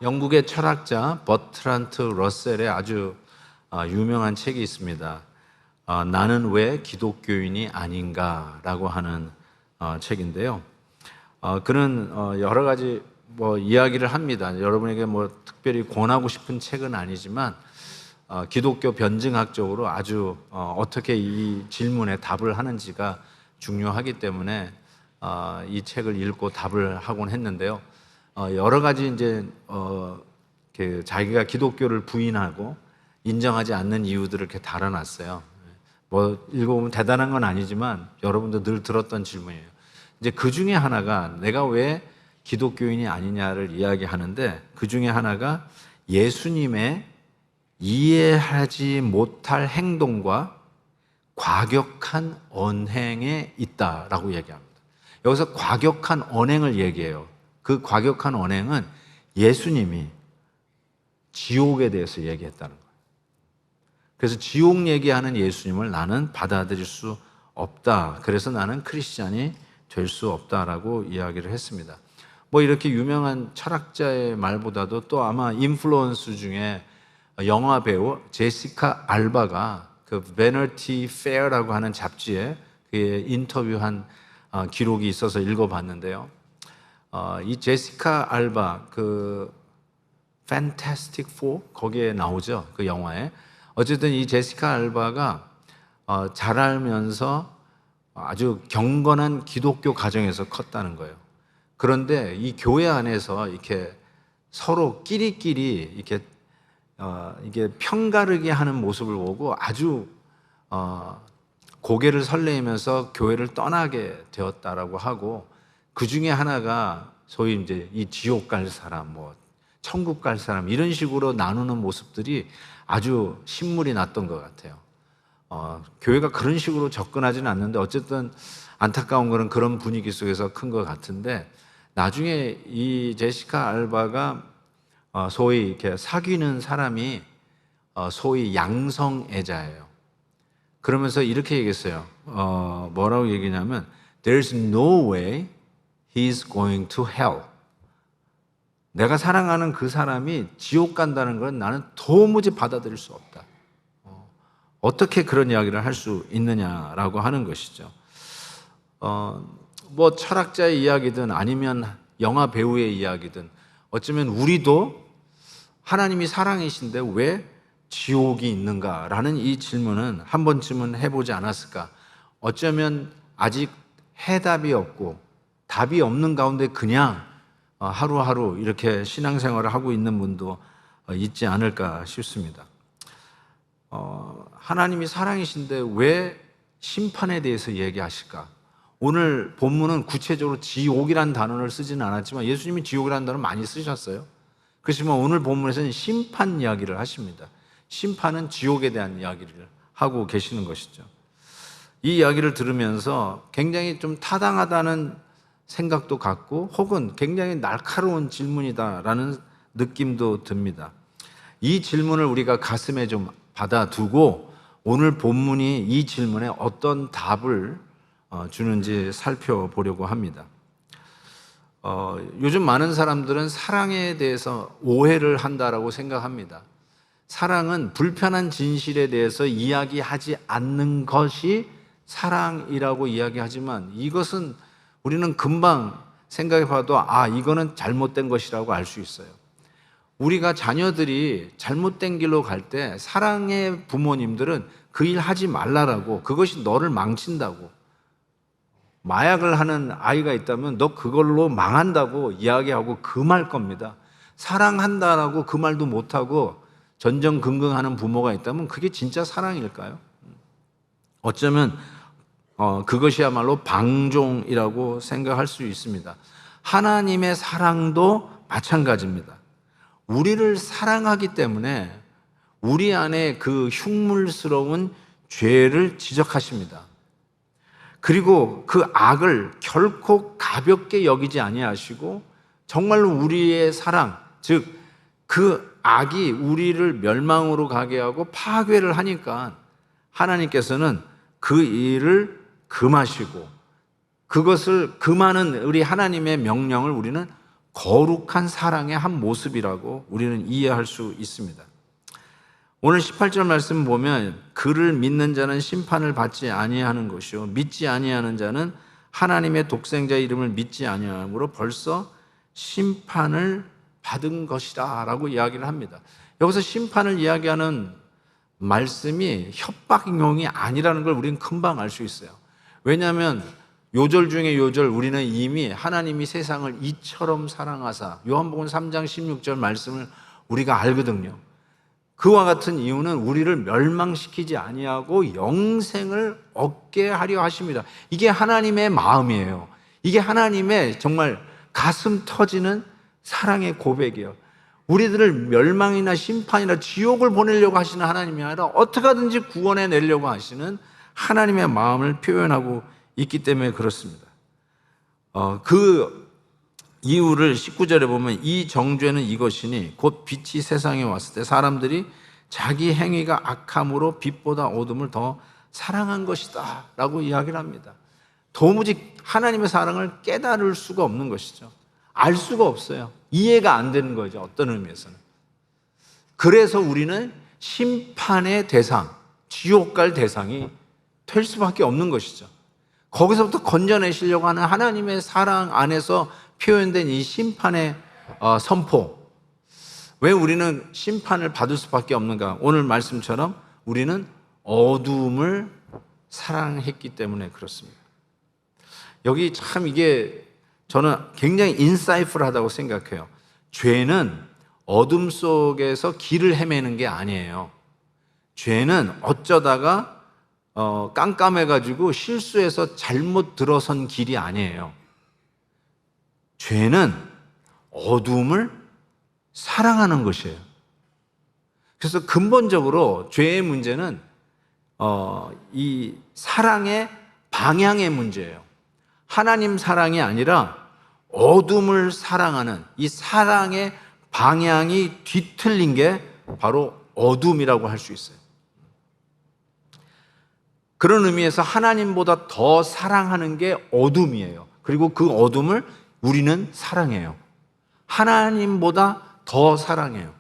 영국의 철학자 버트란트 러셀의 아주 유명한 책이 있습니다. 나는 왜 기독교인이 아닌가라고 하는 책인데요. 그는 여러 가지 이야기를 합니다. 여러분에게 특별히 권하고 싶은 책은 아니지만 기독교 변증학적으로 아주 어떻게 이 질문에 답을 하는지가 중요하기 때문에 이 책을 읽고 답을 하곤 했는데요. 여러 가지 자기가 기독교를 부인하고 인정하지 않는 이유들을 이렇게 달아놨어요. 읽어보면 대단한 건 아니지만 여러분도 늘 들었던 질문이에요. 이제 그 중에 하나가 내가 왜 기독교인이 아니냐를 이야기하는데, 그 중에 하나가 예수님의 이해하지 못할 행동과 과격한 언행에 있다라고 얘기합니다. 여기서 과격한 언행을 얘기해요. 그 과격한 언행은 예수님이 지옥에 대해서 얘기했다는 거예요. 그래서 지옥 얘기하는 예수님을 나는 받아들일 수 없다. 그래서 나는 크리스찬이 될 수 없다라고 이야기를 했습니다. 이렇게 유명한 철학자의 말보다도 또 아마 인플루언스 중에 영화 배우 제시카 알바가 그 베너티 페어라고 하는 잡지에 인터뷰한 기록이 있어서 읽어봤는데요. 이 제시카 알바 그 Fantastic Four 거기에 나오죠, 그 영화에. 어쨌든 이 제시카 알바가 자라면서 아주 경건한 기독교 가정에서 컸다는 거예요. 그런데 이 교회 안에서 이렇게 서로 끼리끼리 이게 편가르게 하는 모습을 보고 아주 고개를 설레이면서 교회를 떠나게 되었다라고 하고, 그 중에 하나가 소위 이제 이 지옥 갈 사람, 천국 갈 사람, 이런 식으로 나누는 모습들이 아주 신물이 났던 것 같아요. 교회가 그런 식으로 접근하지는 않는데 어쨌든 안타까운 거는 그런 분위기 속에서 큰 것 같은데, 나중에 이 제시카 알바가 소위 이렇게 사귀는 사람이 소위 양성애자예요. 그러면서 이렇게 얘기했어요. 뭐라고 얘기냐면 There's no way he's going to hell. 내가 사랑하는 그 사람이 지옥 간다는 건 나는 도무지 받아들일 수 없다. 어떻게 그런 이야기를 할 수 있느냐라고 하는 것이죠. 철학자의 이야기든 아니면 영화 배우의 이야기든 어쩌면 우리도 하나님이 사랑이신데 왜 지옥이 있는가라는 이 질문은 한 번쯤은 해보지 않았을까. 어쩌면 아직 해답이 없고 답이 없는 가운데 그냥 하루하루 이렇게 신앙생활을 하고 있는 분도 있지 않을까 싶습니다. 하나님이 사랑이신데 왜 심판에 대해서 얘기하실까? 오늘 본문은 구체적으로 지옥이라는 단어를 쓰지는 않았지만 예수님이 지옥이라는 단어를 많이 쓰셨어요. 그렇지만 오늘 본문에서는 심판 이야기를 하십니다. 심판은 지옥에 대한 이야기를 하고 계시는 것이죠. 이 이야기를 들으면서 굉장히 좀 타당하다는 생각도 갖고, 혹은 굉장히 날카로운 질문이다라는 느낌도 듭니다. 이 질문을 우리가 가슴에 좀 받아두고 오늘 본문이 이 질문에 어떤 답을 주는지 살펴보려고 합니다. 요즘 많은 사람들은 사랑에 대해서 오해를 한다라고 생각합니다. 사랑은 불편한 진실에 대해서 이야기하지 않는 것이 사랑이라고 이야기하지만, 이것은 우리는 금방 생각해 봐도 이거는 잘못된 것이라고 알 수 있어요. 우리가 자녀들이 잘못된 길로 갈 때 사랑의 부모님들은 그 일 하지 말라라고, 그것이 너를 망친다고, 마약을 하는 아이가 있다면 너 그걸로 망한다고 이야기하고 금할 겁니다. 사랑한다라고 그 말도 못하고 전전긍긍하는 부모가 있다면 그게 진짜 사랑일까요? 어쩌면 그것이야말로 방종이라고 생각할 수 있습니다. 하나님의 사랑도 마찬가지입니다. 우리를 사랑하기 때문에 우리 안에 그 흉물스러운 죄를 지적하십니다. 그리고 그 악을 결코 가볍게 여기지 아니하시고 정말로 우리의 사랑, 즉 그 악이 우리를 멸망으로 가게 하고 파괴를 하니까 하나님께서는 그 일을 금하시고, 그것을 금하는 우리 하나님의 명령을 우리는 거룩한 사랑의 한 모습이라고 우리는 이해할 수 있습니다. 오늘 18절 말씀 보면 그를 믿는 자는 심판을 받지 아니하는 것이요 믿지 아니하는 자는 하나님의 독생자의 이름을 믿지 아니하므로 벌써 심판을 받은 것이다 라고 이야기를 합니다. 여기서 심판을 이야기하는 말씀이 협박용이 아니라는 걸 우리는 금방 알 수 있어요. 왜냐하면 요절 중에 요절 우리는 이미 하나님이 세상을 이처럼 사랑하사, 요한복음 3장 16절 말씀을 우리가 알거든요. 그와 같은 이유는 우리를 멸망시키지 아니하고 영생을 얻게 하려 하십니다. 이게 하나님의 마음이에요. 이게 하나님의 정말 가슴 터지는 사랑의 고백이에요. 우리들을 멸망이나 심판이나 지옥을 보내려고 하시는 하나님이 아니라 어떻게 하든지 구원해 내려고 하시는 하나님의 마음을 표현하고 있기 때문에 그렇습니다. 그 이유를 19절에 보면 이 정죄는 이것이니 곧 빛이 세상에 왔을 때 사람들이 자기 행위가 악함으로 빛보다 어둠을 더 사랑한 것이다 라고 이야기를 합니다. 도무지 하나님의 사랑을 깨달을 수가 없는 것이죠. 알 수가 없어요. 이해가 안 되는 거죠. 어떤 의미에서는. 그래서 우리는 심판의 대상, 지옥 갈 대상이 될 수밖에 없는 것이죠. 거기서부터 건져내시려고 하는 하나님의 사랑 안에서 표현된 이 심판의 선포. 왜 우리는 심판을 받을 수밖에 없는가? 오늘 말씀처럼 우리는 어두움을 사랑했기 때문에 그렇습니다. 여기 참 이게 저는 굉장히 인사이풀하다고 생각해요. 죄는 어둠 속에서 길을 헤매는 게 아니에요. 죄는 어쩌다가 깜깜해가지고 실수해서 잘못 들어선 길이 아니에요. 죄는 어둠을 사랑하는 것이에요. 그래서 근본적으로 죄의 문제는 이 사랑의 방향의 문제예요. 하나님 사랑이 아니라 어둠을 사랑하는 이 사랑의 방향이 뒤틀린 게 바로 어둠이라고 할 수 있어요. 그런 의미에서 하나님보다 더 사랑하는 게 어둠이에요. 그리고 그 어둠을 우리는 사랑해요. 하나님보다 더 사랑해요.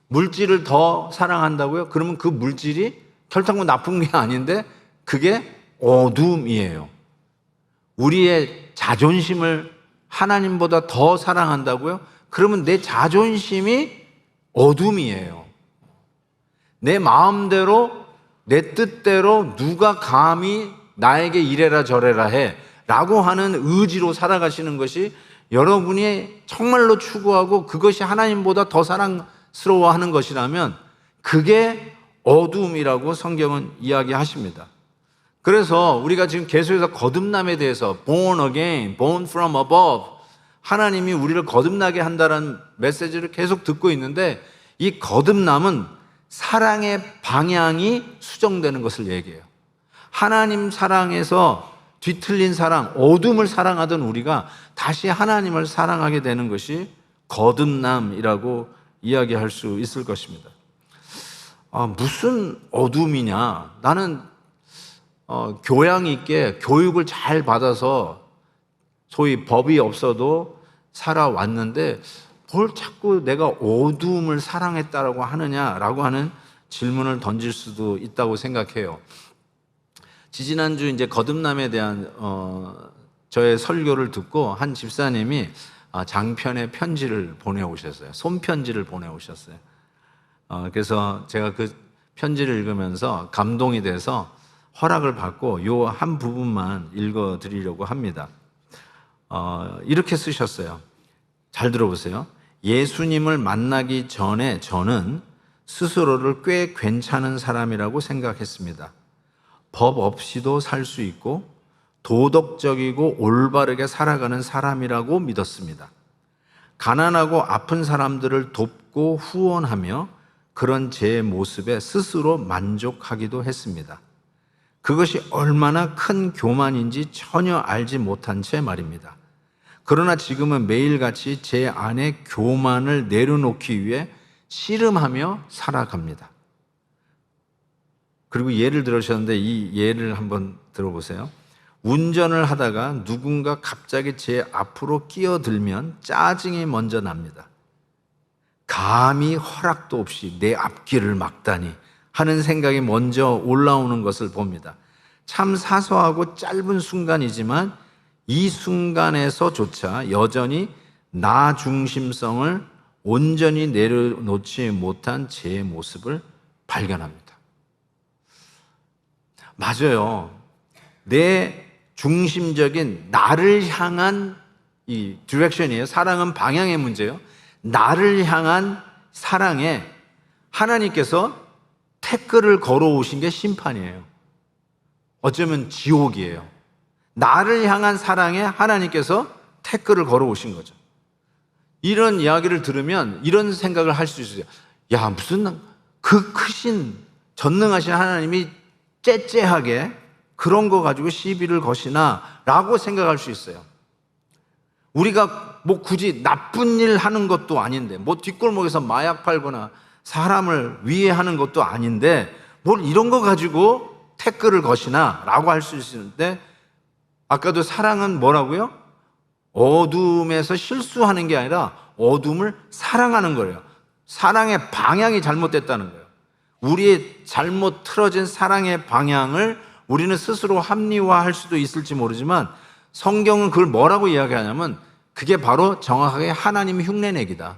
물질을 더 사랑한다고요? 그러면 그 물질이 결코 나쁜 게 아닌데 그게 어둠이에요. 우리의 자존심을 하나님보다 더 사랑한다고요? 그러면 내 자존심이 어둠이에요. 내 마음대로 내 뜻대로 누가 감히 나에게 이래라 저래라 해 라고 하는 의지로 살아가시는 것이 여러분이 정말로 추구하고 그것이 하나님보다 더 사랑스러워하는 것이라면 그게 어둠이라고 성경은 이야기하십니다. 그래서 우리가 지금 계속해서 거듭남에 대해서 born again, born from above 하나님이 우리를 거듭나게 한다는 메시지를 계속 듣고 있는데 이 거듭남은 사랑의 방향이 수정되는 것을 얘기해요. 하나님 사랑에서 뒤틀린 사랑, 어둠을 사랑하던 우리가 다시 하나님을 사랑하게 되는 것이 거듭남이라고 이야기할 수 있을 것입니다. 무슨 어둠이냐? 나는 교양 있게 교육을 잘 받아서 소위 법이 없어도 살아왔는데 뭘 자꾸 내가 어둠을 사랑했다라고 하느냐라고 하는 질문을 던질 수도 있다고 생각해요. 지지난주 이제 거듭남에 대한 저의 설교를 듣고 한 집사님이 장편의 편지를 보내오셨어요. 손편지를 보내오셨어요. 그래서 제가 그 편지를 읽으면서 감동이 돼서 허락을 받고 요 한 부분만 읽어드리려고 합니다. 이렇게 쓰셨어요. 잘 들어보세요. 예수님을 만나기 전에 저는 스스로를 꽤 괜찮은 사람이라고 생각했습니다. 법 없이도 살 수 있고 도덕적이고 올바르게 살아가는 사람이라고 믿었습니다. 가난하고 아픈 사람들을 돕고 후원하며 그런 제 모습에 스스로 만족하기도 했습니다. 그것이 얼마나 큰 교만인지 전혀 알지 못한 채 말입니다. 그러나 지금은 매일같이 제 안의 교만을 내려놓기 위해 씨름하며 살아갑니다. 그리고 예를 들으셨는데 이 예를 한번 들어보세요. 운전을 하다가 누군가 갑자기 제 앞으로 끼어들면 짜증이 먼저 납니다. 감히 허락도 없이 내 앞길을 막다니 하는 생각이 먼저 올라오는 것을 봅니다. 참 사소하고 짧은 순간이지만 이 순간에서조차 여전히 나 중심성을 온전히 내려놓지 못한 제 모습을 발견합니다. 맞아요. 내 중심적인 나를 향한 이 디렉션이에요. 사랑은 방향의 문제예요. 나를 향한 사랑에 하나님께서 태클을 걸어오신 게 심판이에요. 어쩌면 지옥이에요. 나를 향한 사랑에 하나님께서 태클을 걸어오신 거죠. 이런 이야기를 들으면 이런 생각을 할 수 있어요. 야, 무슨 그 크신 전능하신 하나님이 째째하게 그런 거 가지고 시비를 거시나 라고 생각할 수 있어요. 우리가 뭐 굳이 나쁜 일 하는 것도 아닌데, 뭐 뒷골목에서 마약 팔거나 사람을 위해하는 것도 아닌데 뭘 이런 거 가지고 태클을 거시나 라고 할 수 있는데, 아까도 사랑은 뭐라고요? 어둠에서 실수하는 게 아니라 어둠을 사랑하는 거예요. 사랑의 방향이 잘못됐다는 거예요. 우리의 잘못 틀어진 사랑의 방향을 우리는 스스로 합리화할 수도 있을지 모르지만 성경은 그걸 뭐라고 이야기하냐면 그게 바로 정확하게 하나님 흉내내기다,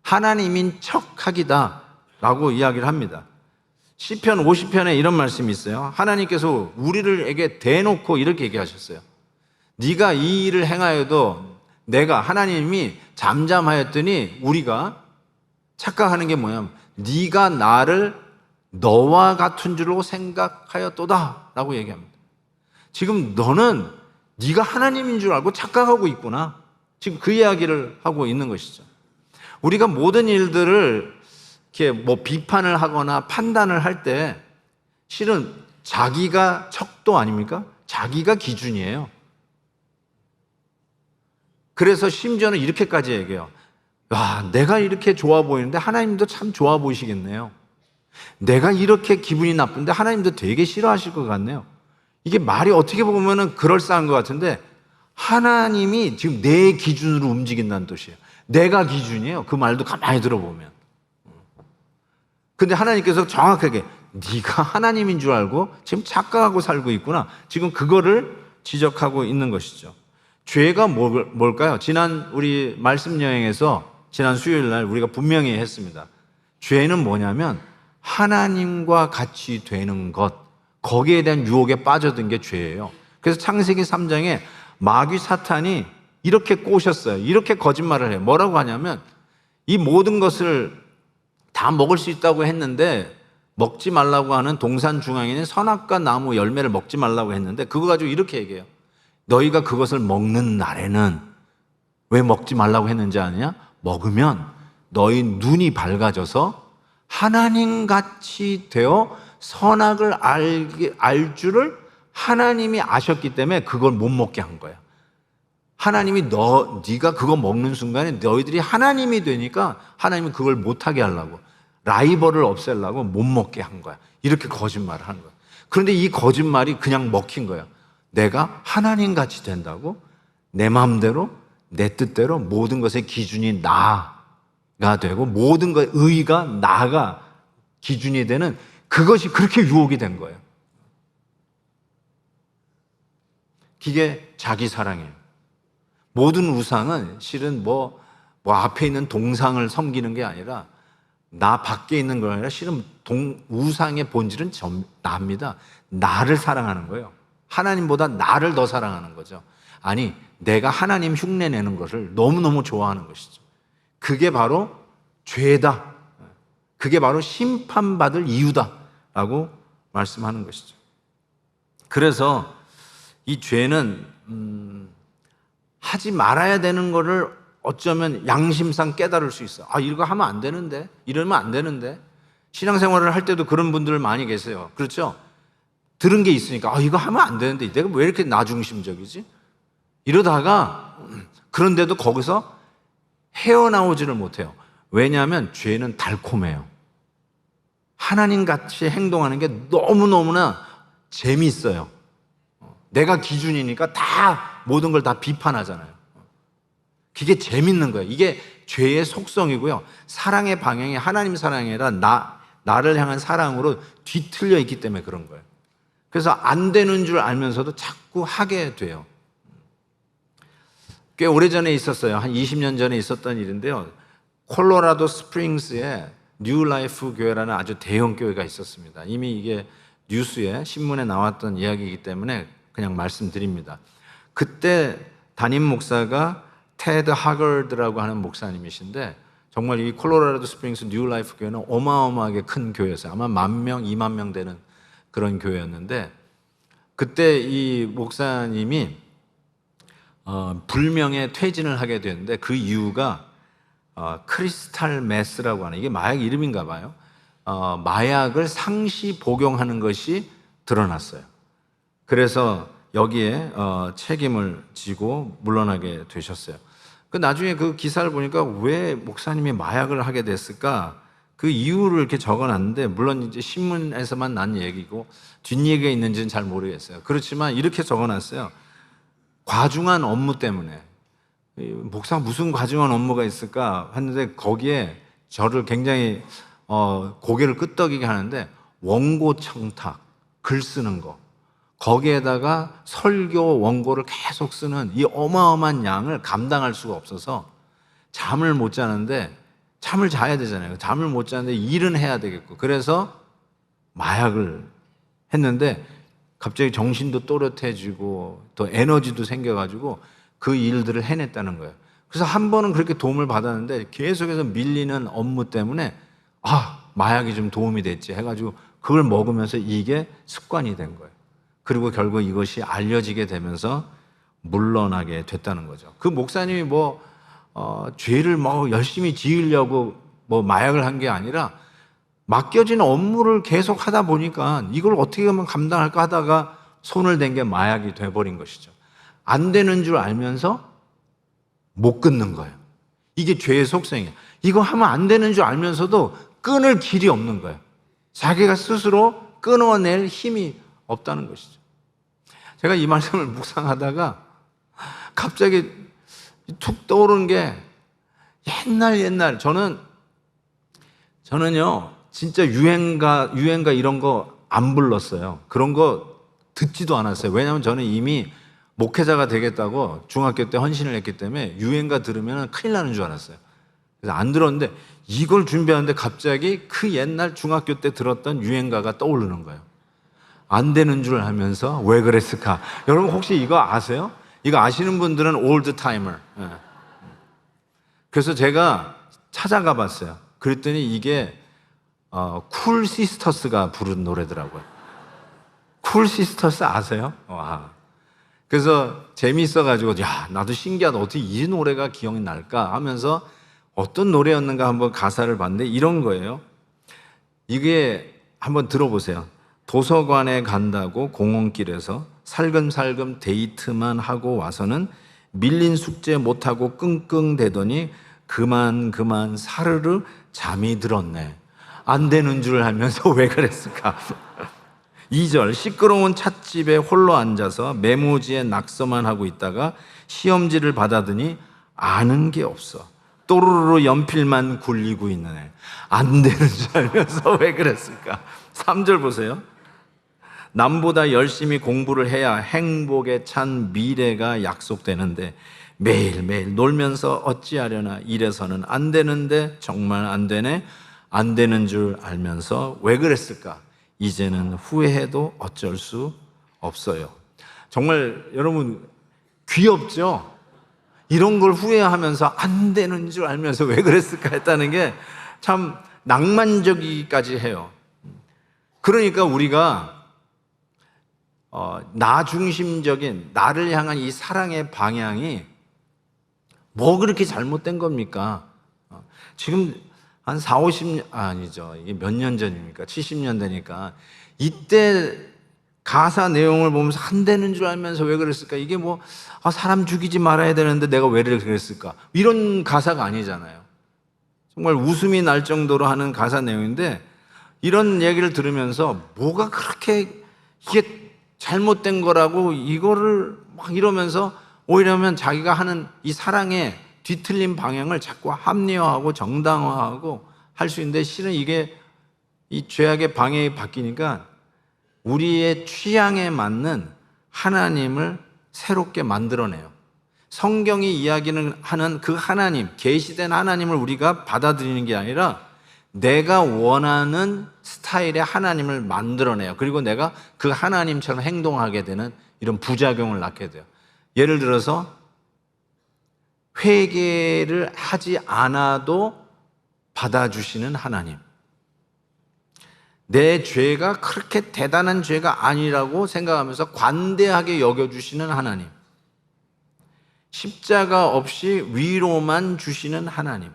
하나님인 척하기다 라고 이야기를 합니다. 시편 50편에 이런 말씀이 있어요. 하나님께서 우리에게 대놓고 이렇게 얘기하셨어요. 네가 이 일을 행하여도 내가 하나님이 잠잠하였더니 우리가 착각하는 게 뭐냐면 네가 나를 너와 같은 줄로 생각하였도다 라고 얘기합니다. 지금 너는 네가 하나님인 줄 알고 착각하고 있구나. 지금 그 이야기를 하고 있는 것이죠. 우리가 모든 일들을 이렇게 뭐 비판을 하거나 판단을 할 때 실은 자기가 척도 아닙니까? 자기가 기준이에요. 그래서 심지어는 이렇게까지 얘기해요. 와, 내가 이렇게 좋아 보이는데 하나님도 참 좋아 보이시겠네요. 내가 이렇게 기분이 나쁜데 하나님도 되게 싫어하실 것 같네요. 이게 말이 어떻게 보면 그럴싸한 것 같은데 하나님이 지금 내 기준으로 움직인다는 뜻이에요. 내가 기준이에요. 그 말도 가만히 들어보면. 근데 하나님께서 정확하게 네가 하나님인 줄 알고 지금 착각하고 살고 있구나. 지금 그거를 지적하고 있는 것이죠. 죄가 뭘까요? 지난 우리 말씀 여행에서 지난 수요일 날 우리가 분명히 했습니다. 죄는 뭐냐면 하나님과 같이 되는 것, 거기에 대한 유혹에 빠져든 게 죄예요. 그래서 창세기 3장에 마귀 사탄이 이렇게 꼬셨어요. 이렇게 거짓말을 해요. 뭐라고 하냐면 이 모든 것을 다 먹을 수 있다고 했는데 먹지 말라고 하는 동산 중앙에 있는 선악과 나무 열매를 먹지 말라고 했는데 그거 가지고 이렇게 얘기해요. 너희가 그것을 먹는 날에는 왜 먹지 말라고 했는지 아느냐? 먹으면 너희 눈이 밝아져서 하나님같이 되어 선악을 알 줄을 하나님이 아셨기 때문에 그걸 못 먹게 한 거야. 하나님이 네가 그거 먹는 순간에 너희들이 하나님이 되니까 하나님은 그걸 못하게 하려고, 라이벌을 없애려고 못 먹게 한 거야. 이렇게 거짓말을 하는 거야. 그런데 이 거짓말이 그냥 먹힌 거야. 내가 하나님같이 된다고 내 마음대로 내 뜻대로 모든 것의 기준이 나가 되고 모든 것의 의가 나가 기준이 되는 그것이 그렇게 유혹이 된 거예요. 그게 자기 사랑이에요. 모든 우상은 실은 뭐 앞에 있는 동상을 섬기는 게 아니라 나 밖에 있는 거 아니라 실은 우상의 본질은 나입니다. 나를 사랑하는 거예요. 하나님보다 나를 더 사랑하는 거죠. 아니, 내가 하나님 흉내내는 것을 너무너무 좋아하는 것이죠. 그게 바로 죄다. 그게 바로 심판받을 이유다라고 말씀하는 것이죠. 그래서 이 죄는 하지 말아야 되는 거를 어쩌면 양심상 깨달을 수 있어. 아, 이거 하면 안 되는데, 이러면 안 되는데. 신앙생활을 할 때도 그런 분들 많이 계세요. 그렇죠? 들은 게 있으니까 이거 하면 안 되는데 내가 왜 이렇게 나중심적이지? 이러다가 그런데도 거기서 헤어나오지를 못해요. 왜냐하면 죄는 달콤해요. 하나님같이 행동하는 게 너무너무나 재미있어요. 내가 기준이니까 다 모든 걸 다 비판하잖아요. 그게 재밌는 거예요. 이게 죄의 속성이고요. 사랑의 방향이 하나님 사랑이 아니라 나를 향한 사랑으로 뒤틀려 있기 때문에 그런 거예요. 그래서 안 되는 줄 알면서도 자꾸 하게 돼요. 꽤 오래전에 있었어요. 한 20년 전에 있었던 일인데요. 콜로라도 스프링스에 뉴 라이프 교회라는 아주 대형 교회가 있었습니다. 이미 이게 뉴스에 신문에 나왔던 이야기이기 때문에 그냥 말씀드립니다. 그때 담임 목사가 테드 하거드라고 하는 목사님이신데 정말 이 콜로라도 스프링스 뉴 라이프 교회는 어마어마하게 큰 교회였어요. 아마 10,000명, 20,000명 되는 그런 교회였는데 그때 이 목사님이 불명예 퇴진을 하게 되는데 그 이유가 크리스탈 메스라고 하는 이게 마약 이름인가 봐요. 마약을 상시 복용하는 것이 드러났어요. 그래서 여기에 책임을 지고 물러나게 되셨어요. 나중에 그 기사를 보니까 왜 목사님이 마약을 하게 됐을까? 그 이유를 이렇게 적어놨는데 물론 이제 신문에서만 난 얘기고 뒷얘기가 있는지는 잘 모르겠어요. 그렇지만 이렇게 적어놨어요. 과중한 업무 때문에. 목사 무슨 과중한 업무가 있을까 했는데 거기에 저를 굉장히 고개를 끄덕이게 하는데 원고 청탁, 글 쓰는 거 거기에다가 설교 원고를 계속 쓰는 이 어마어마한 양을 감당할 수가 없어서 잠을 못 자는데 잠을 자야 되잖아요. 잠을 못 자는데 일은 해야 되겠고 그래서 마약을 했는데 갑자기 정신도 또렷해지고 또 에너지도 생겨가지고 그 일들을 해냈다는 거예요. 그래서 한 번은 그렇게 도움을 받았는데 계속해서 밀리는 업무 때문에 마약이 좀 도움이 됐지 해가지고 그걸 먹으면서 이게 습관이 된 거예요. 그리고 결국 이것이 알려지게 되면서 물러나게 됐다는 거죠. 그 목사님이 죄를 열심히 지으려고 마약을 한 게 아니라 맡겨진 업무를 계속 하다 보니까 이걸 어떻게 하면 감당할까 하다가 손을 댄 게 마약이 돼버린 것이죠. 안 되는 줄 알면서 못 끊는 거예요. 이게 죄의 속성이에요. 이거 하면 안 되는 줄 알면서도 끊을 길이 없는 거예요. 자기가 스스로 끊어낼 힘이 없다는 것이죠. 제가 이 말씀을 묵상하다가 갑자기 툭 떠오르는 게 옛날 저는요 진짜 유행가 이런 거 안 불렀어요. 그런 거 듣지도 않았어요. 왜냐하면 저는 이미 목회자가 되겠다고 중학교 때 헌신을 했기 때문에 유행가 들으면 큰일 나는 줄 알았어요. 그래서 안 들었는데 이걸 준비하는데 갑자기 그 옛날 중학교 때 들었던 유행가가 떠오르는 거예요. 안 되는 줄 알면서 왜 그랬을까? 여러분 혹시 이거 아세요? 이거 아시는 분들은 올드 타이머. 그래서 제가 찾아가 봤어요. 그랬더니 이게 쿨 시스터스가 부른 노래더라고요. 쿨 시스터스 아세요? 와. 그래서 재미있어가지고 나도 신기하다. 어떻게 이 노래가 기억이 날까 하면서 어떤 노래였는가 한번 가사를 봤는데 이런 거예요. 이게 한번 들어보세요. 도서관에 간다고 공원길에서 살금살금 데이트만 하고 와서는 밀린 숙제 못하고 끙끙대더니 그만 사르르 잠이 들었네. 안 되는 줄 알면서 왜 그랬을까? 2절 시끄러운 찻집에 홀로 앉아서 메모지에 낙서만 하고 있다가 시험지를 받아더니 아는 게 없어. 또르르 연필만 굴리고 있는 애. 안 되는 줄 알면서 왜 그랬을까? 3절 보세요. 남보다 열심히 공부를 해야 행복에 찬 미래가 약속되는데 매일매일 놀면서 어찌하려나 이래서는 안 되는데 정말 안 되네. 안 되는 줄 알면서 왜 그랬을까? 이제는 후회해도 어쩔 수 없어요. 정말 여러분 귀엽죠? 이런 걸 후회하면서 안 되는 줄 알면서 왜 그랬을까 했다는 게 참 낭만적이기까지 해요. 그러니까 우리가 나 중심적인 나를 향한 이 사랑의 방향이 뭐 그렇게 잘못된 겁니까? 지금 한 40, 50년 아니죠. 이게 몇 년 전입니까? 70년 되니까 이때 가사 내용을 보면서 안 되는 줄 알면서 왜 그랬을까? 이게 사람 죽이지 말아야 되는데 내가 왜 그랬을까? 이런 가사가 아니잖아요. 정말 웃음이 날 정도로 하는 가사 내용인데 이런 얘기를 들으면서 뭐가 그렇게 이게 잘못된 거라고 이거를 막 이러면서 오히려면 자기가 하는 이 사랑의 뒤틀린 방향을 자꾸 합리화하고 정당화하고 할 수 있는데, 실은 이게 이 죄악의 방향이 바뀌니까 우리의 취향에 맞는 하나님을 새롭게 만들어내요. 성경이 이야기는 하는 그 하나님, 계시된 하나님을 우리가 받아들이는 게 아니라 내가 원하는 스타일의 하나님을 만들어내요. 그리고 내가 그 하나님처럼 행동하게 되는 이런 부작용을 낳게 돼요. 예를 들어서 회개를 하지 않아도 받아주시는 하나님, 내 죄가 그렇게 대단한 죄가 아니라고 생각하면서 관대하게 여겨주시는 하나님, 십자가 없이 위로만 주시는 하나님,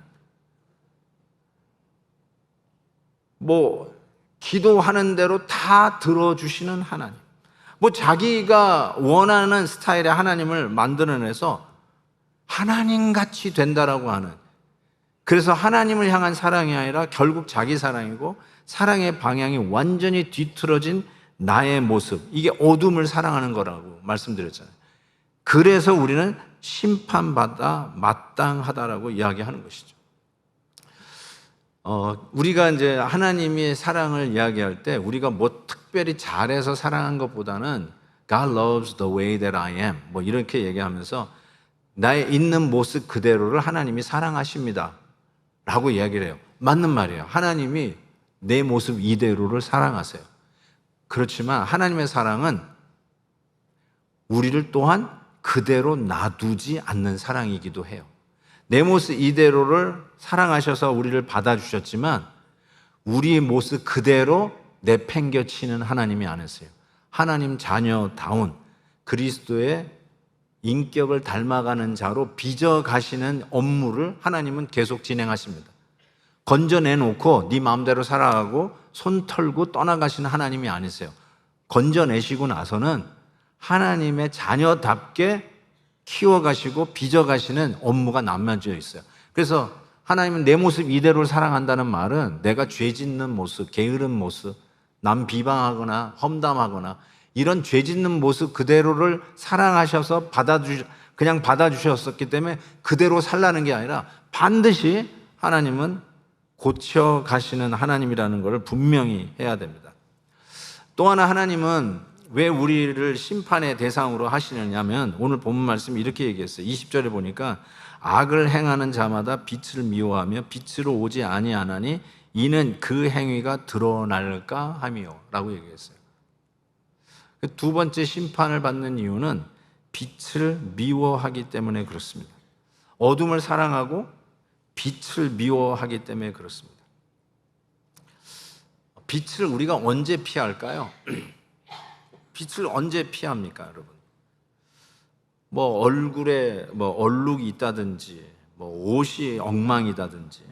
기도하는 대로 다 들어주시는 하나님, 자기가 원하는 스타일의 하나님을 만들어내서 하나님같이 된다라고 하는, 그래서 하나님을 향한 사랑이 아니라 결국 자기 사랑이고 사랑의 방향이 완전히 뒤틀어진 나의 모습, 이게 어둠을 사랑하는 거라고 말씀드렸잖아요. 그래서 우리는 심판받아 마땅하다라고 이야기하는 것이죠. 우리가 이제 하나님의 사랑을 이야기할 때 우리가 특별히 잘해서 사랑한 것보다는 God loves the way that I am 이렇게 얘기하면서 나의 있는 모습 그대로를 하나님이 사랑하십니다 라고 이야기를 해요. 맞는 말이에요. 하나님이 내 모습 이대로를 사랑하세요. 그렇지만 하나님의 사랑은 우리를 또한 그대로 놔두지 않는 사랑이기도 해요. 내 모습 이대로를 사랑하셔서 우리를 받아주셨지만 우리의 모습 그대로 내팽겨치는 하나님이 아니세요. 하나님 자녀다운 그리스도의 인격을 닮아가는 자로 빚어가시는 업무를 하나님은 계속 진행하십니다. 건져내놓고 네 마음대로 살아가고 손 털고 떠나가시는 하나님이 아니세요. 건져내시고 나서는 하나님의 자녀답게 키워가시고 빚어가시는 업무가 남겨져 있어요. 그래서 하나님은 내 모습 이대로를 사랑한다는 말은 내가 죄 짓는 모습, 게으른 모습, 남 비방하거나 험담하거나 이런 죄 짓는 모습 그대로를 사랑하셔서 그냥 받아주셨었기 때문에 그대로 살라는 게 아니라 반드시 하나님은 고쳐가시는 하나님이라는 것을 분명히 해야 됩니다. 또 하나, 하나님은 왜 우리를 심판의 대상으로 하시느냐면 오늘 본문 말씀이 이렇게 얘기했어요. 20절에 보니까 악을 행하는 자마다 빛을 미워하며 빛으로 오지 아니하나니 이는 그 행위가 드러날까 함이요 라고 얘기했어요. 두 번째 심판을 받는 이유는 빛을 미워하기 때문에 그렇습니다. 어둠을 사랑하고 빛을 미워하기 때문에 그렇습니다. 빛을 우리가 언제 피할까요? 빛을 언제 피합니까, 여러분? 얼굴에 얼룩이 있다든지, 옷이 엉망이다든지,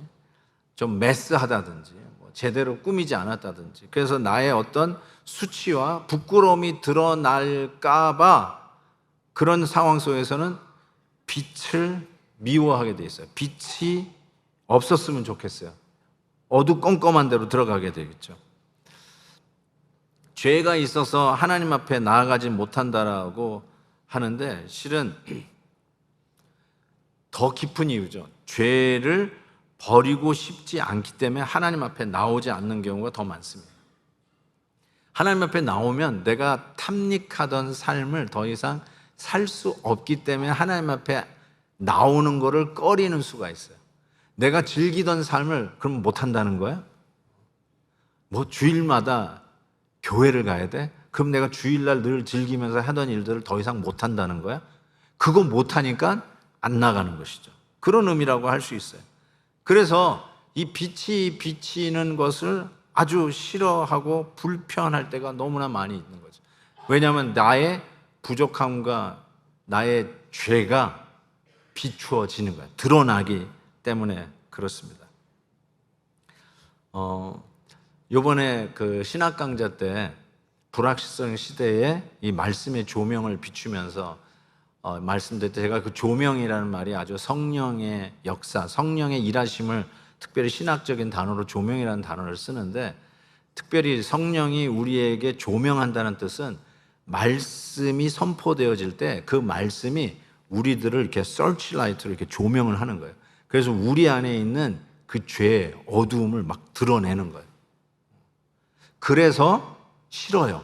좀 메스하다든지, 제대로 꾸미지 않았다든지, 그래서 나의 어떤 수치와 부끄러움이 드러날까봐 그런 상황 속에서는 빛을 미워하게 돼 있어요. 빛이 없었으면 좋겠어요. 어두컴컴한 데로 들어가게 되겠죠. 죄가 있어서 하나님 앞에 나아가지 못한다라고 하는데 실은 더 깊은 이유죠. 죄를 버리고 싶지 않기 때문에 하나님 앞에 나오지 않는 경우가 더 많습니다. 하나님 앞에 나오면 내가 탐닉하던 삶을 더 이상 살 수 없기 때문에 하나님 앞에 나오는 거를 꺼리는 수가 있어요. 내가 즐기던 삶을 그럼 못한다는 거야? 주일마다 교회를 가야 돼? 그럼 내가 주일날 늘 즐기면서 하던 일들을 더 이상 못한다는 거야? 그거 못하니까 안 나가는 것이죠. 그런 의미라고 할 수 있어요. 그래서 이 빛이 비치는 것을 아주 싫어하고 불편할 때가 너무나 많이 있는 거죠. 왜냐하면 나의 부족함과 나의 죄가 비추어지는 거예요. 드러나기 때문에 그렇습니다. 요번에 그 신학 강좌 때 불확실성 시대에 이 말씀의 조명을 비추면서 말씀드릴 때 제가 그 조명이라는 말이 아주 성령의 역사, 성령의 일하심을 특별히 신학적인 단어로 조명이라는 단어를 쓰는데 특별히 성령이 우리에게 조명한다는 뜻은 말씀이 선포되어질 때 그 말씀이 우리들을 이렇게 서치라이트로 이렇게 조명을 하는 거예요. 그래서 우리 안에 있는 그 죄의 어두움을 막 드러내는 거예요. 그래서 싫어요.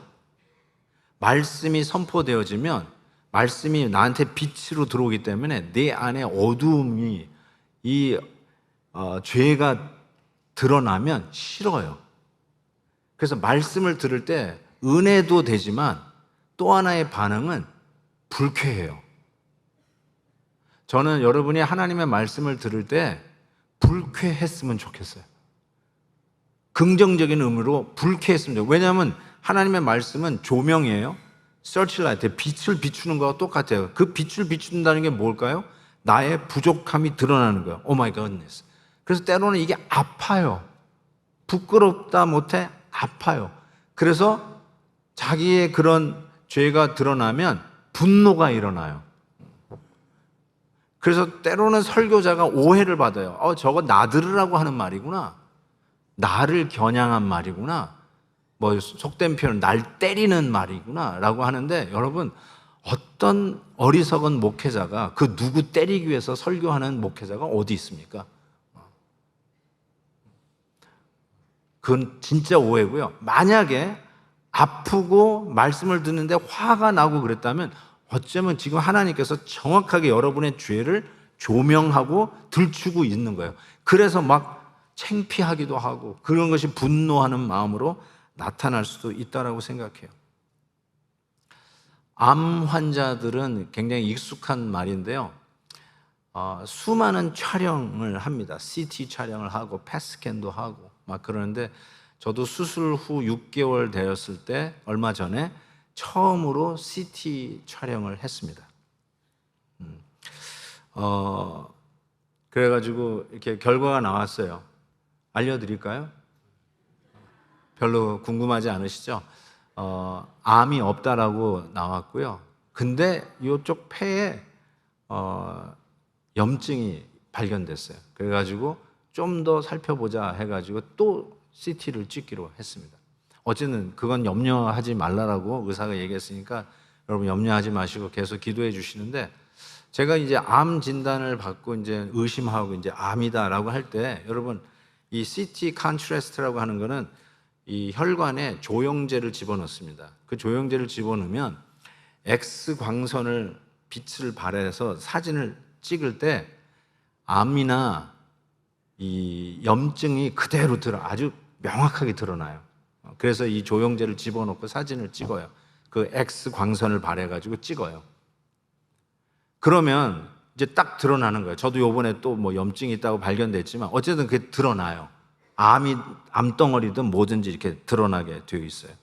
말씀이 선포되어지면 말씀이 나한테 빛으로 들어오기 때문에 내 안에 어두움이 죄가 드러나면 싫어요. 그래서 말씀을 들을 때 은혜도 되지만 또 하나의 반응은 불쾌해요. 저는 여러분이 하나님의 말씀을 들을 때 불쾌했으면 좋겠어요. 긍정적인 의미로 불쾌했으면 좋겠어요. 왜냐하면 하나님의 말씀은 조명이에요. 서치라이트, 빛을 비추는 거와 똑같아요. 그 빛을 비춘다는 게 뭘까요? 나의 부족함이 드러나는 거예요. 오 마이 갓네스. 그래서 때로는 이게 아파요. 부끄럽다 못해 아파요. 그래서 자기의 그런 죄가 드러나면 분노가 일어나요. 그래서 때로는 설교자가 오해를 받아요. 저거 나들으라고 하는 말이구나. 나를 겨냥한 말이구나. 뭐 속된 표현 날 때리는 말이구나 라고 하는데, 여러분, 어떤 어리석은 목회자가 그 누구 때리기 위해서 설교하는 목회자가 어디 있습니까? 그건 진짜 오해고요. 만약에 아프고 말씀을 듣는데 화가 나고 그랬다면 어쩌면 지금 하나님께서 정확하게 여러분의 죄를 조명하고 들추고 있는 거예요. 그래서 막 창피하기도 하고 그런 것이 분노하는 마음으로 나타날 수도 있다라고 생각해요. 암 환자들은 굉장히 익숙한 말인데요. 수많은 촬영을 합니다. CT 촬영을 하고 펫스캔도 하고 막 그러는데, 저도 수술 후 6개월 되었을 때 얼마 전에 처음으로 CT 촬영을 했습니다. 그래가지고 이렇게 결과가 나왔어요. 알려드릴까요? 별로 궁금하지 않으시죠? 암이 없다라고 나왔고요. 근데 이쪽 폐에 염증이 발견됐어요. 그래가지고 좀 더 살펴보자 해가지고 또 CT를 찍기로 했습니다. 어쨌든 그건 염려하지 말라라고 의사가 얘기했으니까 여러분 염려하지 마시고 계속 기도해 주시는데, 제가 이제 암 진단을 받고 이제 의심하고 이제 암이다라고 할 때, 여러분 이 CT 컨트라스트라고 하는 거는 이 혈관에 조영제를 집어넣습니다. 그 조영제를 집어넣으면 X 광선을 빛을 발해서 사진을 찍을 때 암이나 이 염증이 그대로 아주 명확하게 드러나요. 그래서 이 조영제를 집어넣고 사진을 찍어요. 그 X 광선을 발해가지고 찍어요. 그러면 이제 딱 드러나는 거예요. 저도 요번에 또 뭐 염증이 있다고 발견됐지만 어쨌든 그게 드러나요. 암덩어리든 뭐든지 이렇게 드러나게 되어 있어요.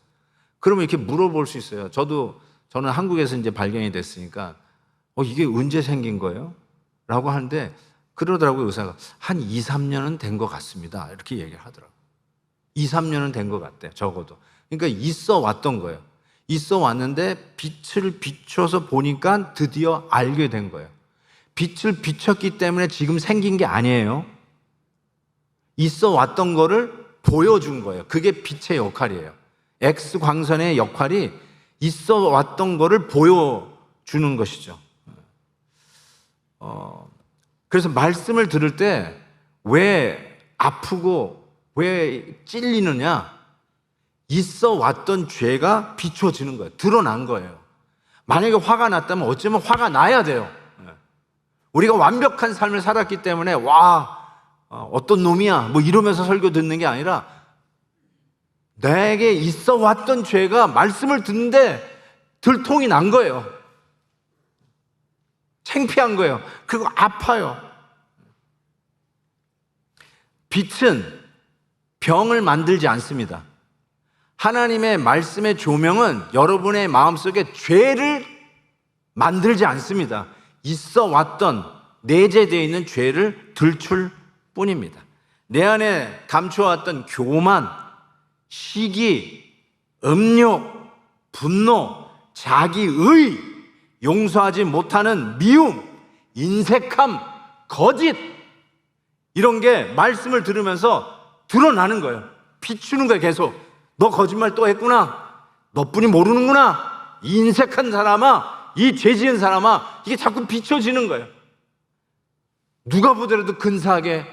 그러면 이렇게 물어볼 수 있어요. 저는 한국에서 이제 발견이 됐으니까 이게 언제 생긴 거예요? 라고 하는데, 그러더라고요. 의사가 한 2, 3년은 된 것 같습니다. 이렇게 얘기를 하더라고요. 2, 3년은 된 것 같대요. 적어도. 그러니까 있어 왔던 거예요. 있어 왔는데 빛을 비춰서 보니까 드디어 알게 된 거예요. 빛을 비췄기 때문에 지금 생긴 게 아니에요. 있어 왔던 거를 보여준 거예요. 그게 빛의 역할이에요. X 광선의 역할이 있어 왔던 거를 보여주는 것이죠. 그래서 말씀을 들을 때 왜 아프고 왜 찔리느냐? 있어 왔던 죄가 비춰지는 거예요. 드러난 거예요. 만약에 화가 났다면 어쩌면 화가 나야 돼요. 우리가 완벽한 삶을 살았기 때문에 어떤 놈이야 뭐 이러면서 설교 듣는 게 아니라, 내게 있어 왔던 죄가 말씀을 듣는데 들통이 난 거예요. 창피한 거예요. 그리고 아파요. 빛은 병을 만들지 않습니다. 하나님의 말씀의 조명은 여러분의 마음속에 죄를 만들지 않습니다. 있어 왔던 내재되어 있는 죄를 들출 뿐입니다. 내 안에 감춰왔던 교만, 시기, 음욕, 분노, 자기의, 용서하지 못하는 미움, 인색함, 거짓, 이런 게 말씀을 들으면서 드러나는 거예요. 비추는 거예요. 계속 너 거짓말 또 했구나, 너뿐이 모르는구나, 이 인색한 사람아, 이 죄 지은 사람아, 이게 자꾸 비춰지는 거예요. 누가 보더라도 근사하게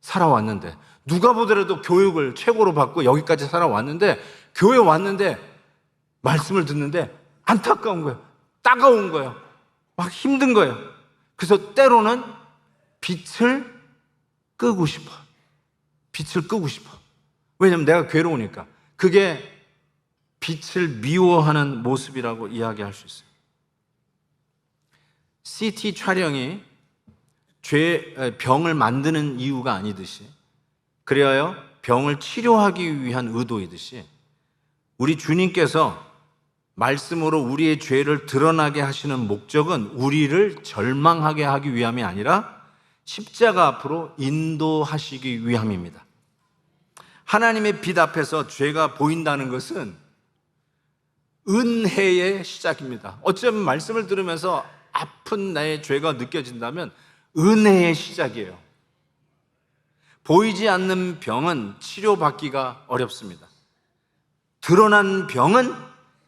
살아왔는데, 누가 보더라도 교육을 최고로 받고 여기까지 살아왔는데, 교회 왔는데 말씀을 듣는데 안타까운 거예요. 따가운 거예요. 막 힘든 거예요. 그래서 때로는 빛을 끄고 싶어. 빛을 끄고 싶어. 왜냐면 내가 괴로우니까. 그게 빛을 미워하는 모습이라고 이야기할 수 있어요. CT 촬영이 병을 만드는 이유가 아니듯이, 그리하여 병을 치료하기 위한 의도이듯이, 우리 주님께서 말씀으로 우리의 죄를 드러나게 하시는 목적은 우리를 절망하게 하기 위함이 아니라 십자가 앞으로 인도하시기 위함입니다. 하나님의 빛 앞에서 죄가 보인다는 것은 은혜의 시작입니다. 어쩌면 말씀을 들으면서 아픈 나의 죄가 느껴진다면 은혜의 시작이에요. 보이지 않는 병은 치료받기가 어렵습니다. 드러난 병은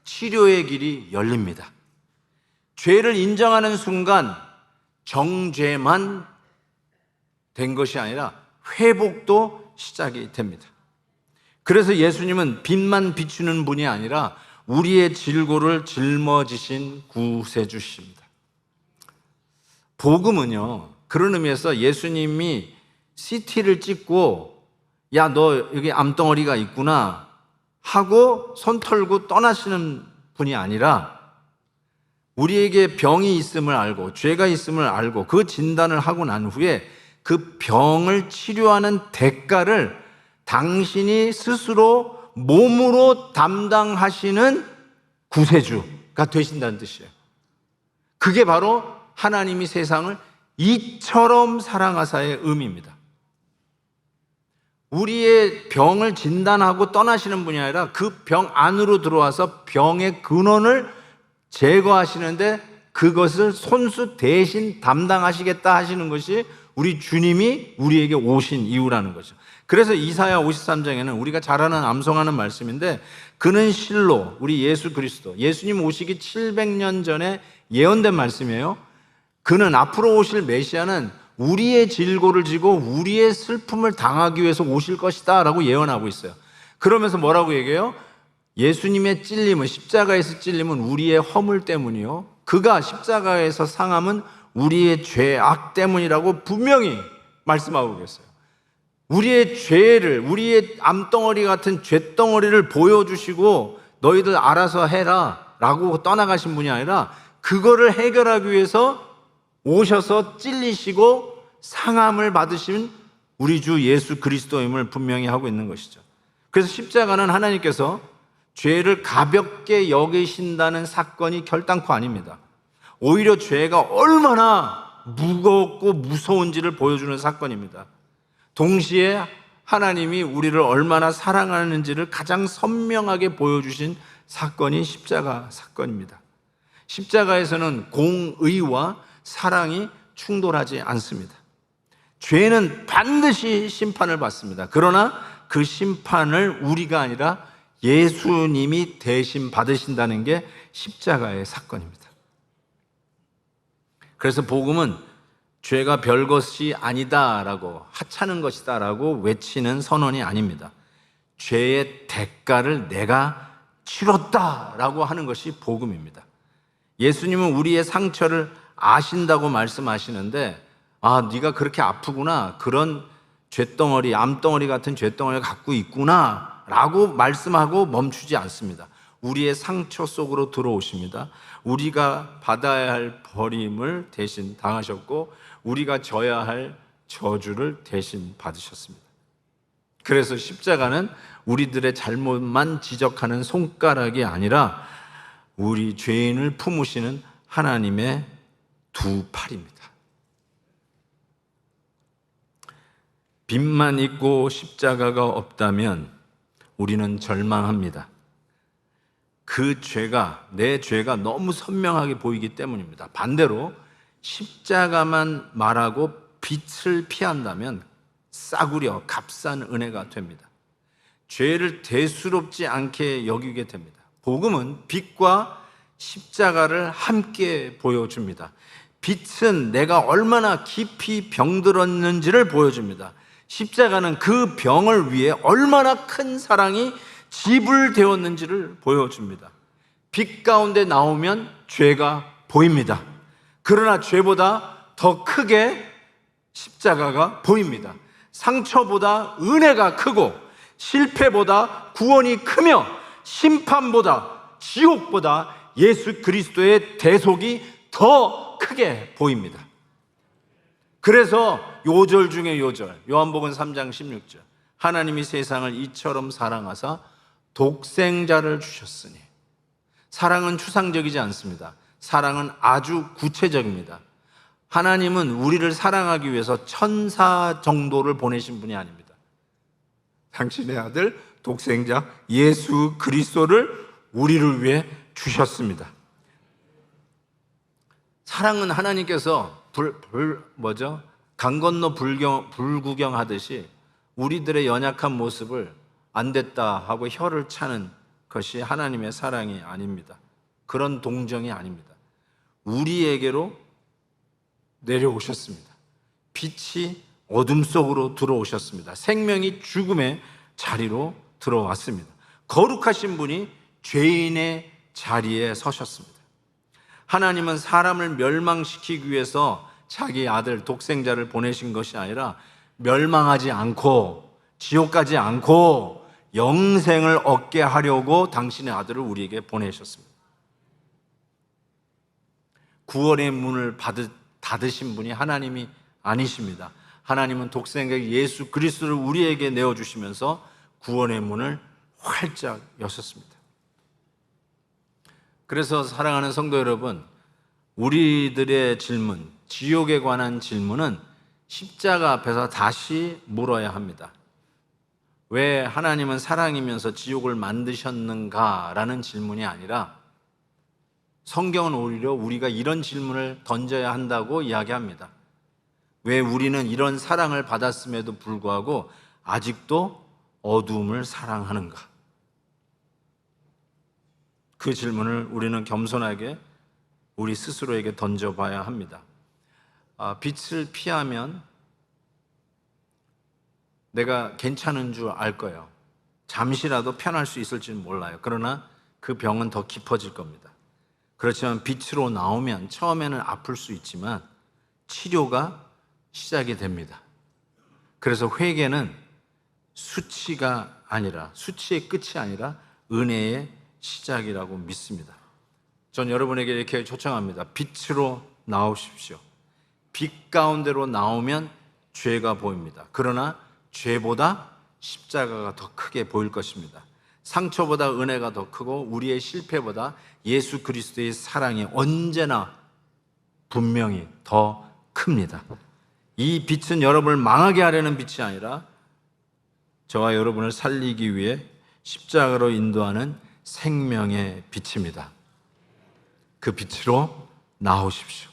치료의 길이 열립니다. 죄를 인정하는 순간 정죄만 된 것이 아니라 회복도 시작이 됩니다. 그래서 예수님은 빛만 비추는 분이 아니라 우리의 질고를 짊어지신 구세주십니다. 복음은요, 그런 의미에서 예수님이 CT를 찍고 야, 너 여기 암덩어리가 있구나 하고 손 털고 떠나시는 분이 아니라 우리에게 병이 있음을 알고 죄가 있음을 알고 그 진단을 하고 난 후에 그 병을 치료하는 대가를 당신이 스스로 몸으로 담당하시는 구세주가 되신다는 뜻이에요. 그게 바로 하나님이 세상을 이처럼 사랑하사의 의미입니다. 우리의 병을 진단하고 떠나시는 분이 아니라 그 병 안으로 들어와서 병의 근원을 제거하시는데 그것을 손수 대신 담당하시겠다 하시는 것이 우리 주님이 우리에게 오신 이유라는 거죠. 그래서 이사야 53장에는 우리가 잘 아는 암송하는 말씀인데, 그는 실로 우리 예수 그리스도, 예수님 오시기 700년 전에 예언된 말씀이에요. 그는 앞으로 오실 메시아는 우리의 질고를 지고 우리의 슬픔을 당하기 위해서 오실 것이다 라고 예언하고 있어요. 그러면서 뭐라고 얘기해요? 예수님의 찔림은, 십자가에서 찔림은 우리의 허물 때문이요, 그가 십자가에서 상함은 우리의 죄악 때문이라고 분명히 말씀하고 계세요. 우리의 죄를, 우리의 암덩어리 같은 죄덩어리를 보여주시고 너희들 알아서 해라 라고 떠나가신 분이 아니라 그거를 해결하기 위해서 오셔서 찔리시고 상함을 받으신 우리 주 예수 그리스도임을 분명히 하고 있는 것이죠. 그래서 십자가는 하나님께서 죄를 가볍게 여기신다는 사건이 결단코 아닙니다. 오히려 죄가 얼마나 무겁고 무서운지를 보여주는 사건입니다. 동시에 하나님이 우리를 얼마나 사랑하는지를 가장 선명하게 보여주신 사건이 십자가 사건입니다. 십자가에서는 공의와 사랑이 충돌하지 않습니다. 죄는 반드시 심판을 받습니다. 그러나 그 심판을 우리가 아니라 예수님이 대신 받으신다는 게 십자가의 사건입니다. 그래서 복음은 죄가 별것이 아니다라고, 하찮은 것이다라고 외치는 선언이 아닙니다. 죄의 대가를 내가 치렀다라고 하는 것이 복음입니다. 예수님은 우리의 상처를 아신다고 말씀하시는데, 아, 네가 그렇게 아프구나, 그런 죄덩어리, 암덩어리 같은 죄덩어리를 갖고 있구나 라고 말씀하고 멈추지 않습니다. 우리의 상처 속으로 들어오십니다. 우리가 받아야 할 버림을 대신 당하셨고 우리가 져야 할 저주를 대신 받으셨습니다. 그래서 십자가는 우리들의 잘못만 지적하는 손가락이 아니라 우리 죄인을 품으시는 하나님의 두 팔입니다. 빛만 있고 십자가가 없다면 우리는 절망합니다. 그 죄가, 내 죄가 너무 선명하게 보이기 때문입니다. 반대로 십자가만 말하고 빛을 피한다면 싸구려 값싼 은혜가 됩니다. 죄를 대수롭지 않게 여기게 됩니다. 복음은 빛과 십자가를 함께 보여줍니다. 빛은 내가 얼마나 깊이 병들었는지를 보여줍니다. 십자가는 그 병을 위해 얼마나 큰 사랑이 지불되었는지를 보여줍니다. 빛 가운데 나오면 죄가 보입니다. 그러나 죄보다 더 크게 십자가가 보입니다. 상처보다 은혜가 크고 실패보다 구원이 크며 심판보다 지옥보다 예수 그리스도의 대속이 더 크게 보입니다. 그래서 요절 중에 요절, 요한복음 3장 16절, 하나님이 세상을 이처럼 사랑하사 독생자를 주셨으니. 사랑은 추상적이지 않습니다. 사랑은 아주 구체적입니다. 하나님은 우리를 사랑하기 위해서 천사 정도를 보내신 분이 아닙니다. 당신의 아들 독생자 예수 그리스도를 우리를 위해 주셨습니다. 사랑은 하나님께서 강 건너 불구경하듯이 우리들의 연약한 모습을 안 됐다 하고 혀를 차는 것이 하나님의 사랑이 아닙니다. 그런 동정이 아닙니다. 우리에게로 내려오셨습니다. 빛이 어둠 속으로 들어오셨습니다. 생명이 죽음의 자리로 들어왔습니다. 거룩하신 분이 죄인의 자리에 서셨습니다. 하나님은 사람을 멸망시키기 위해서 자기 아들 독생자를 보내신 것이 아니라 멸망하지 않고 지옥 가지 않고 영생을 얻게 하려고 당신의 아들을 우리에게 보내셨습니다. 구원의 문을 닫으신 분이 하나님이 아니십니다. 하나님은 독생자 예수 그리스도를 우리에게 내어주시면서 구원의 문을 활짝 여셨습니다. 그래서 사랑하는 성도 여러분, 우리들의 질문, 지옥에 관한 질문은 십자가 앞에서 다시 물어야 합니다. 왜 하나님은 사랑이면서 지옥을 만드셨는가라는 질문이 아니라 성경은 오히려 우리가 이런 질문을 던져야 한다고 이야기합니다. 왜 우리는 이런 사랑을 받았음에도 불구하고 아직도 어두움을 사랑하는가? 그 질문을 우리는 겸손하게 우리 스스로에게 던져봐야 합니다. 빛을 피하면 내가 괜찮은 줄 알 거예요. 잠시라도 편할 수 있을지는 몰라요. 그러나 그 병은 더 깊어질 겁니다. 그렇지만 빛으로 나오면 처음에는 아플 수 있지만 치료가 시작이 됩니다. 그래서 회개는 수치가 아니라, 수치의 끝이 아니라 은혜의 시작이라고 믿습니다. 전 여러분에게 이렇게 초청합니다. 빛으로 나오십시오. 빛 가운데로 나오면 죄가 보입니다. 그러나 죄보다 십자가가 더 크게 보일 것입니다. 상처보다 은혜가 더 크고 우리의 실패보다 예수 그리스도의 사랑이 언제나 분명히 더 큽니다. 이 빛은 여러분을 망하게 하려는 빛이 아니라 저와 여러분을 살리기 위해 십자가로 인도하는 생명의 빛입니다. 그 빛으로 나오십시오.